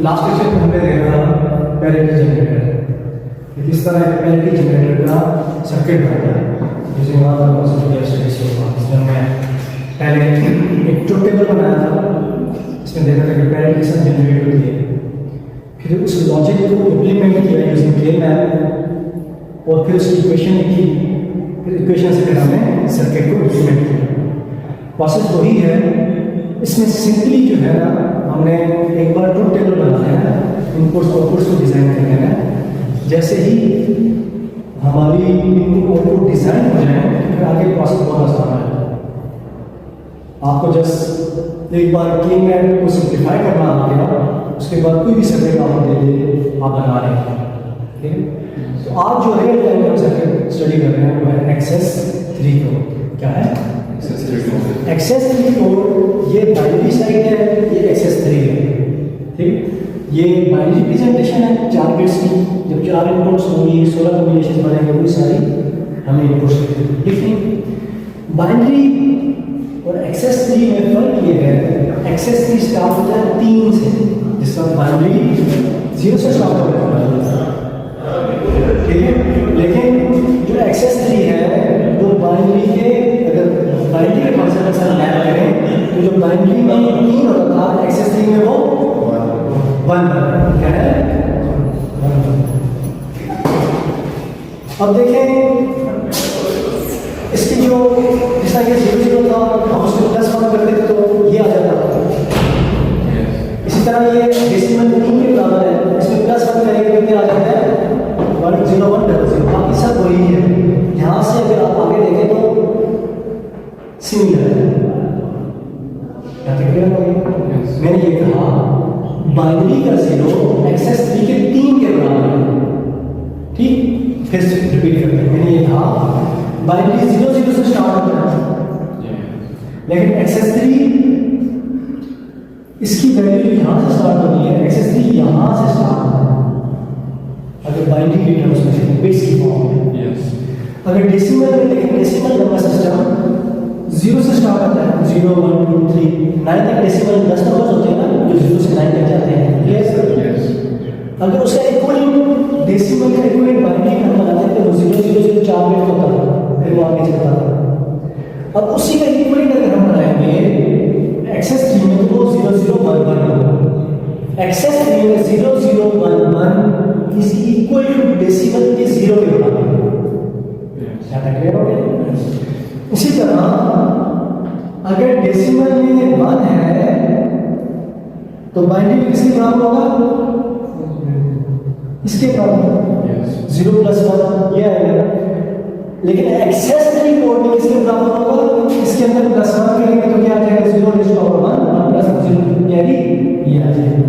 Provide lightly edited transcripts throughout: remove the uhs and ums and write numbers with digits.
Last lecture में हमने देखा पैरिटी जनरेटर, किस तरह एक पैरिटी जनरेटर का सर्किट बनता है। जैसे वहाँ पर कॉन्सेप्ट स्टडीज हुआ, इसमें मैं पहले एक टेबल बनाया था, इसमें देखा था कि पैरिटी के साथ जनरेट होती है। फिर उस लॉजिक को इम्प्लीमेंट किया यूजिंग के मैप, और फिर उसकी इक्वेशन लिखी, फिर इक्वेशन से फिर हमने सर्किट को इम्प्लीमेंट किया। प्रोसेस वही है। इसमें सिंपली जो है ना, हमने एक बार ट्रूथ टेबल बनाया है, इनपुट्स आउटपुट्स को डिज़ाइन करना है। जैसे ही हमारी इनपुट आउटपुट डिज़ाइन हो जाए फिर आगे प्रोसेस बहुत आसान है। आपको जस्ट एक बार की मैप को सिंप्लीफाई करना आ गया, उसके बाद कोई भी सर्किट आपको दे दे, आप बना रहे हैं। ठीक है, तो आज जो रियल टाइम में सर्किट स्टडी कर रहे हैं वो है एक्सेस 3 कोड। क्या है? Access 3 code. ये बाइनरी साइड है, ये एक्सेस 3 है। ठीक, ये बाइनरी रिप्रेजेंटेशन है 4 बिट्स की। जब 4 इनपुट्स होंगी, 16 कॉम्बिनेशन बनेंगे, वो सारी हमें इनपुट्स लिखनी। बाइनरी और एक्सेस 3 में फर्क ये है, एक्सेस 3 स्टार्ट होता है 3 से, जिसका बाइनरी 0 से स्टार्ट होता है। ठीक है, लेकिन जो एक्सेस 3 है वो बाइनरी के, अगर बाइनरी के कॉन्सेप्ट के साथ मैप करें तो जो बाइनरी में 3 होता था, एक्सेस 3 में वो 1 क्या है? अब देखें इसकी जो जैसा ये 0 था, हम उसको +1 कर देते तो ये आ जाता। इसी तरह ये डेसिमल 3 के बराबर है, इसमें +1 करेंगे तो क्या आ जाता है? 10100। बाकी सब वही है। यहाँ से अगर आप आगे देखें तो सिमिलर है। क्या क्लियर हो गया? मैंने ये कहा बाइनरी का 0 एक्सेस 3 के 3 के बराबर है। ठीक, फिर से रिपीट करते हैं। मैंने ये कहा बाइनरी 0 से स्टार्ट होता है, लेकिन एक्सेस 3 इसकी वैल्यू यहाँ से स्टार्ट होती है, एक्सेस 3 यहाँ से स्टार्ट होता है। अगर बाइनरी की टर्म्स में बिट्स की फॉर्म में, अगर डेसिमल में देखें, डेसिमल नंबर सिस्टम 0 से स्टार्ट होता है, 0 1 2 3 9 तक डेसिमल 10 नंबर्स होते हैं ना, जो 0 से 9 तक जाते हैं। यस, अगर उसका इक्विवेलेंट डेसिमल का इक्विवेलेंट बाइनरी का बनाते थे तो 0 0 0 4 बिट होता था, फिर वो आगे चलता था। अब उसी का इक्विवेलेंट अगर हम बनाएंगे एक्सेस 3 में तो वो 0 0 1 1 होगा। एक्सेस 3 में 0 0 1 1 इज इक्वल टू डेसिमल के 0 के बराबर। क्या क्लियर हो गया? इसी तरह अगर डेसिमल में 1 है तो बाइनरी किसके बराबर होगा? इसके बराबर। 0 + 1 ये आएगा। लेकिन एक्सेस 3 कोड में किसके बराबर होगा? इसके अंदर +1 करेंगे तो क्या आ जाएगा? 0 + 1 + 0 यानी ये आ जाएगा।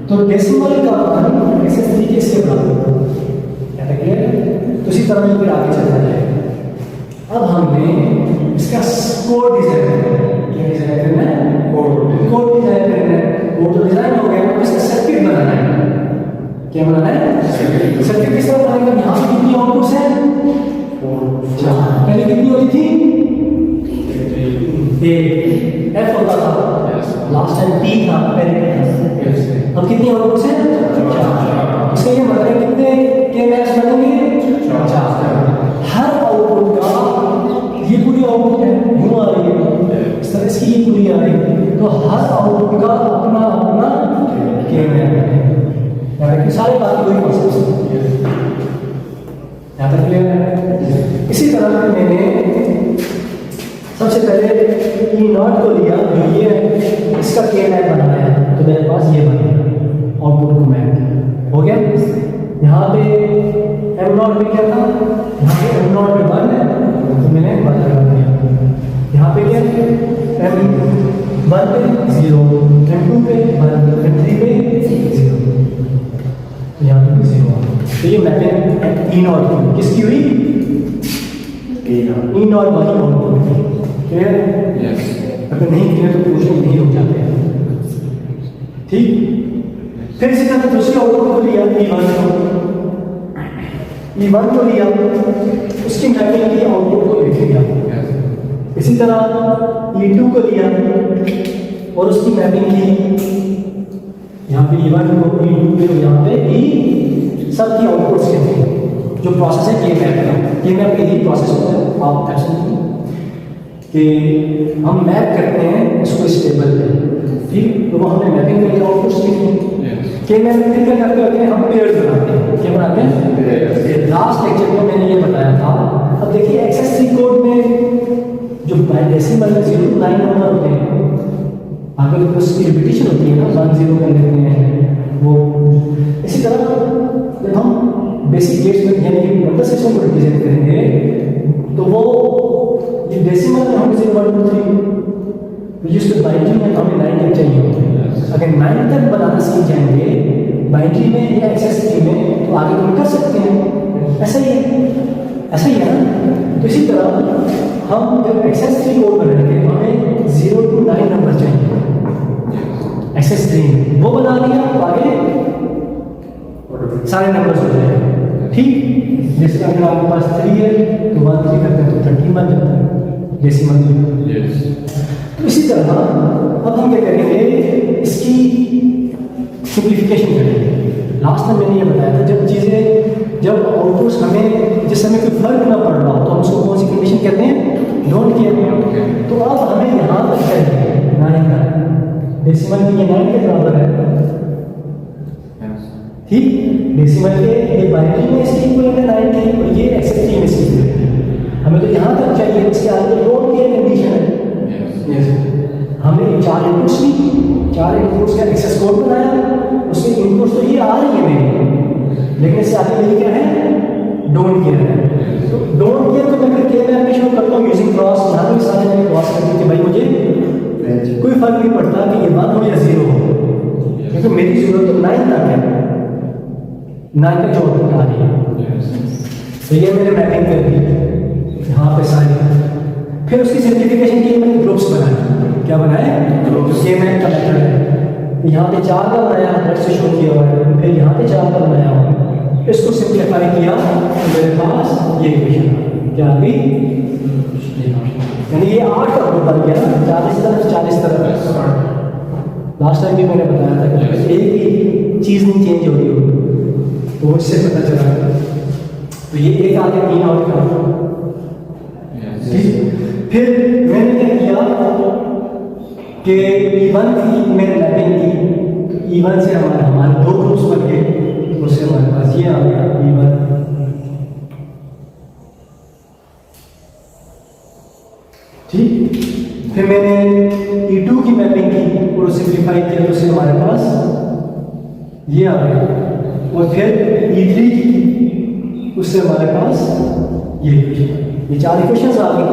तो डेसिमल का मान एक्सेस 3 के इसके बराबर होगा। क्या क्लियर? तो इसी तरह ये फिर आगे चलता जाएगा। अब हमने इसका कोड डिजाइन करना है। क्या डिजाइन करना है? कोड डिजाइन करना है। कोड तो डिजाइन हो गया, अब इसका सर्किट बनाना है। क्या बनाना है? सर्किट किस तरह बनेगा? यहाँ पे कितनी आउटपुट्स हैं? 4। पहले कितनी होती थी? 1 F होता था, लास्ट टाइम T था, पहले अब कितनी आउटपुट्स हैं? 4। इसका ये मतलब है कितने के मैच बनेंगे? 4। हर आउटपुट का ये पूरी आउटपुट है, यूं आ रही है, इस तरह इसकी ये पूरी आ रही है, तो हर आउटपुट का अपना अपना के मैच है। याद रखिए, सारे बात वही कॉन्सेप्ट है। याद रखिए। इसी तरह मैंने सबसे पहले E0 को लिया, जो ये है, इसका के मैप बनाया है, तो मेरे पास ये बन गया आउटपुट को मैप हो गया। यहाँ पे M0 में क्या था? यहाँ पे M0 में 1 है, तो मैंने 1 लगा दिया। यहाँ पे क्या है? M1 पे 0, M2 पे 1, M3 पे 0, तो यहाँ पे 0। तो ये मैपिंग E0 किसकी हुई? E0 वाली आउटपुट। क्लियर? यस। अगर नहीं क्लियर तो क्वेश्चन नहीं रुक जाते हैं। ठीक, फिर इसी तरह दूसरी आउटपुट को लिया, E1 को लिया, उसकी मैपिंग की आउटपुट को लिख लिया। इसी तरह E2 को लिया और उसकी मैपिंग की यहाँ पे E1 को E2 पे यहाँ पे E सब की आउटपुट्स के थे जो प्रोसेस है के मैप का। के मैप यही प्रोसेस होता है आप एब्सोल्युटली कि हम मैप करते हैं उसको स्टेबल पे, ठीक। तो वो हमने मैपिंग करके आउटपुट्स लिखे। के मैप में क्या करते होते हैं हम पेयर्स बनाते हैं। क्या बनाते हैं? लास्ट लेक्चर में मैंने ये बताया था। अब देखिए एक्सेस 3 कोड में जो डेसिमल 0 to 9 नंबर होते हैं, अगर उसकी रिपीटिशन होती है ना 1 0 कर लेते हैं वो। इसी तरह जब हम बेसिक गेट्स में यानी कि नंबर सिस्टम को रिप्रेजेंट करेंगे तो वो ये डेसिमल में हम 0 1 2 3 यूज टू बाइनरी में हमें 9 तक चाहिए होते हैं। अगर 9 तक बनाना सीख जाएंगे बाइनरी में या एक्सेस 3 में तो आगे तो कर सकते हैं। ऐसा ही है ना। तो इसी तरह हम जब एक्सेस 3 कोड बनाएंगे तो हमें 0 to 9 नंबर चाहिए एक्सेस 3 वो बना दिया तो आगे सारे नंबर्स हो जाएंगे, ठीक। जैसे अगर आपके पास 3 है तो 1 3 करते हैं तो 13 बन जाता है डेसिमल में। तो इसी तरह अब हम क्या करेंगे इसकी सिंप्लीफिकेशन करेंगे। लास्ट में मैंने ये बताया था जब आउटपुट्स हमें जिस समय कोई फर्क ना पड़ रहा हो तो हम उसको कौन सी कंडीशन कहते हैं? Don't care. तो अब हमें यहाँ तक चाहिए 9 का डेसिमल की ये 9 के बराबर है, ठीक। डेसिमल के ये बाइनरी में इसकी इक्वल है 9 की और ये एक्सेस 3 में इसकी इक्वल है। हमें तो यहाँ तक चाहिए, इसके आगे डोंट केयर कंडीशन है। हमने 4 इनपुट्स ली, 4 इनपुट्स का एक्सेस कोड बनाया, उसके इनपुट्स तो ये आ रही है मेरी, लेकिन इससे आगे मेरी क्या है? डोंट केयर है। तो डोंट केयर को मैं फिर के मैप में शो करता हूँ यूजिंग क्रॉस। यहाँ पे सारे मैंने क्रॉस कर दी कि भाई मुझे कोई फर्क नहीं पड़ता कि ये 1 हो या 0 हो, क्योंकि मेरी जरूरत तो 9 तक है, 9 तक जो आउटपुट आ रही है। तो ये मैंने मैपिंग कर दी यहाँ पे सारी। फिर उसकी सिंप्लीफिकेशन के लिए मैंने ग्रुप्स बनाए। क्या बनाए? ग्रुप्स। के मैप का मेथड है। यहाँ पे 4 का बनाया, हेड से शो किया हुआ है, फिर यहाँ पे 4 का बनाया हुआ है। इसको सिंप्लीफाई किया तो मेरे पास ये इक्वेशन क्या आ गई, यानी ये 8 का ग्रुप बन गया ना, 40 तरफ 40 तरफ। लास्ट टाइम भी मैंने बताया था कि एक ही चीज़ नहीं चेंज हो रही हो तो उससे पता चला। तो ये एक आगे 3 आउट का, ठीक। फिर मैंने क्या किया कि E1 की मैंने मैपिंग की, तो E1 से हमारे 2 ग्रुप्स बन गए, तो उससे हमारे पास ये आ गया E1, ठीक। फिर मैंने E2 की मैपिंग की और सिंप्लीफाई किया, तो उससे हमारे पास ये आ गया। और फिर E3 की, उससे हमारे पास ये 4 इक्वेशंस आ गई।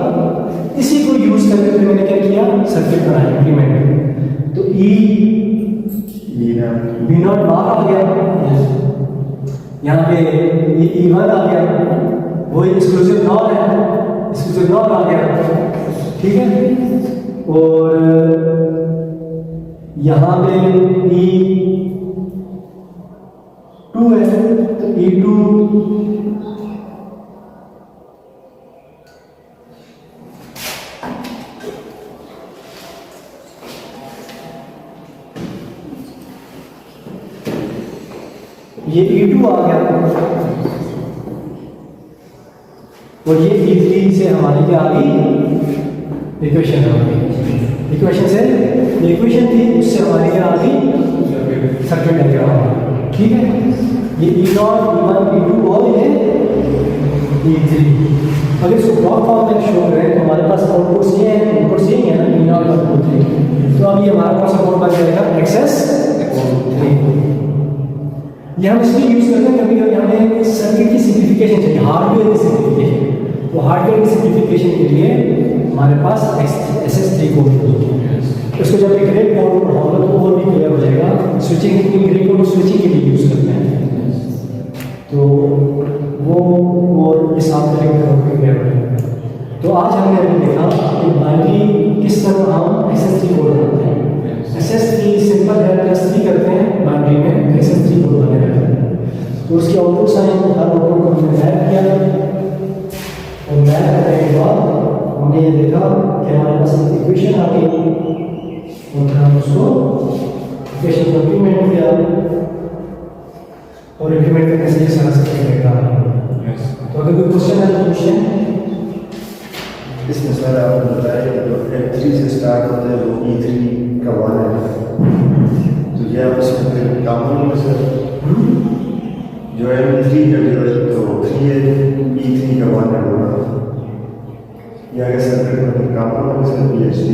इसी को यूज करके फिर मैंने क्या किया? सर्किट बनाया, इंप्लीमेंट। तो B0 बार आ गया, यहाँ पे E1 आ गया, वो एक्सक्लूसिव नॉट है, एक्सक्लूसिव नॉट आ गया, ठीक है। और यहाँ पे E2 है, तो E2 ये E2 आ गया और ये E3 से हमारी क्या आ गई? इक्वेशन आ गई। इक्वेशन से इक्वेशन थी, उससे हमारी क्या आ गई? सर्किट डायग्राम, ठीक है। ये E0 E1 E2 और ये E3 अगर इसको ब्लॉक फॉर्म में शो करें तो हमारे पास आउटपुट्स ये हैं, इनपुट्स ये हैं ना E0 और E3। तो अब ये हमारा कौन सा कोड बन जाएगा? एक्सेस 3। ये हम इसलिए यूज करते हैं कभी कभी हमें सर्किट की सिंप्लीफिकेशन चाहिए, हार्डवेयर की सिंप्लीफिकेशन। तो हार्डवेयर की सिंप्लीफिकेशन के लिए हमारे पास SS3 कोड है। उसको जब एक ग्रे कोड पढ़ाऊंगा तो और भी क्लियर हो जाएगा। स्विचिंग के ग्रे कोड स्विचिंग के लिए यूज करते हैं, तो वो और इस आप करेंगे क्लियर हो जाएगा। तो आज हमने अभी देखा कि बाइनरी किस तरह हम SS3 कोड बनाते हैं। SS3 सिंपल है, +3 करते हैं बाइनरी में, SS3 कोड बने रहते हैं। तो उसकी आउटपुट साइन हर आउटपुट को हमने मैप किया और मैप करने के बाद हमने ये देखा कि हमारे पास इक्वेशन आ गई और फिर हम उसको इक्वेशन को इंप्लीमेंट किया और इंप्लीमेंट करने से ये सारा सर्किट डायग्राम बना। तो अगर कोई क्वेश्चन है तो क्वेश्चन इसमें सर आपने बताया कि जो F3 से स्टार्ट होता है वो E3 का 1 है, तो ये आप इसमें फिर काउंट में सर जो M3 का जो है तो 3 है, E3 का 1 है वो या अगर सर्किट में फिर काउंट में सर PhD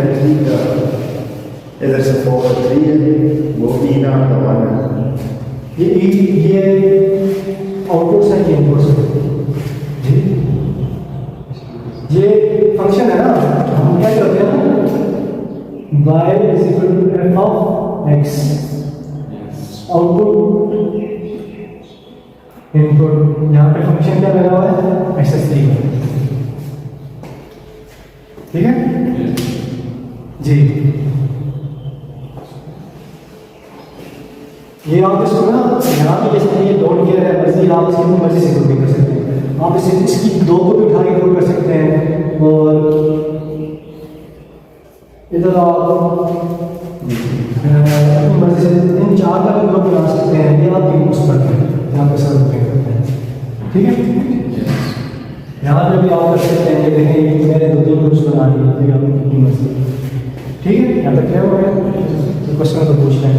M3 का इधर से 4 3 है वो E0 का 1 है। ये आउटपुट से ये इनपुट से जी ये फंक्शन है ना, हम क्या करते हैं y is equal to f of x output input, यहाँ पे फंक्शन क्या लगा हुआ है x3, ठीक है जी। ये आप इसको ना यहाँ पे जैसे ये डॉट किया है मर्जी, आप इसकी मर्जी से ग्रुपिंग कर सकते हैं, आप इसे इसकी दो को भी उठा के ग्रुप कर सकते हैं और इधर आप अपनी मर्जी से इन चार का भी ग्रुप बना सकते हैं, ये आपकी उस पर है यहाँ पे सब ग्रुपिंग करते हैं, ठीक है। यहाँ पे भी आप कर सकते हैं, ये देखें मैंने दो ग्रुप्स बना दिए, आपकी मर्जी, ठीक है। यहाँ तक क्या हो गया, क्वेश्चन तो पूछ लें।